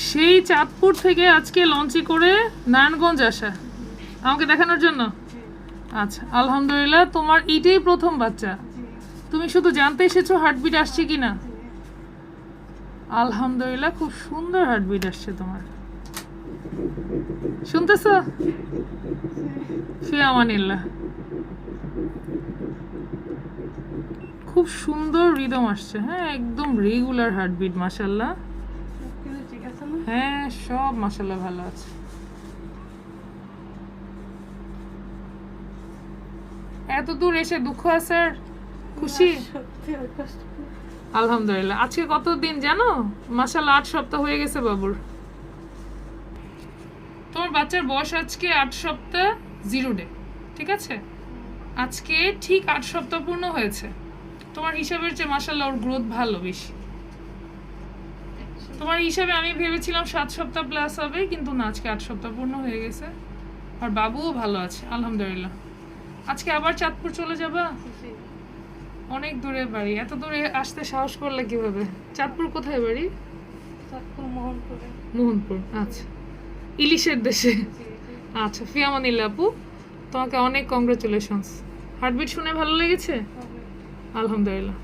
সেই চাঁদপুর থেকে আজকে লঞ্চে করে নারায়ণগঞ্জ আসা আমাকে দেখানোর জন্য। আচ্ছা, আলহামদুলিল্লাহ। তোমার এইটাই প্রথম বাচ্চা? তুমি শুধু জানতে এসেছো হার্টবিট আসছে কিনা? আলহামদুলিল্লাহ, খুব সুন্দর হার্টবিট আসছে তোমার। শুনতেছো? ফি আমানিল্লাহ। খুব সুন্দর রিদম আসছে। হ্যাঁ, একদম রেগুলার হার্টবিট, মাশাআল্লাহ। হ্যাঁ, সব মাশাআল্লাহ ভালো আছে। এত দূর এসে দুঃখ আছে আর খুশি? আলহামদুলিল্লাহ। আজকে কত দিন জানো? মাশাআল্লাহ 8 সপ্তাহ হয়ে গেছে বাবুর। তোমার বাচ্চার বয়স আজকে 8 সপ্তাহ 0 ডে, ঠিক আছে? আজকে ঠিক 8 সপ্তাহ পূর্ণ হয়েছে। তোমার হিসাবের চেয়ে মাশাআল্লাহ ওর গ্রোথ ভালো বেশি। তোমার হিসাবে আমি ভেবেছিলাম 7 সপ্তাহ প্লাস হবে, কিন্তু না, আজকে 8 সপ্তাহ পূর্ণ হয়ে গেছে। আর বাবুও ভালো আছে আলহামদুলিল্লাহ। আজকে আবার চাঁদপুর চলে যাবা? অনেক দূরে বাড়ি, এত দূরে আসতে সাহস করলে কিভাবে? চাঁদপুর কোথায় বাড়ি? চাঁদপুর মোহনপুরে। মোহনপুর, আচ্ছা, ইলিশের দেশে। আচ্ছা, ফি আমানিল্লাহ আপু, তোমাকে অনেক কংগ্রাচুলেশনস। হার্টবিট শুনে ভালো লেগেছে? আলহামদুলিল্লাহ।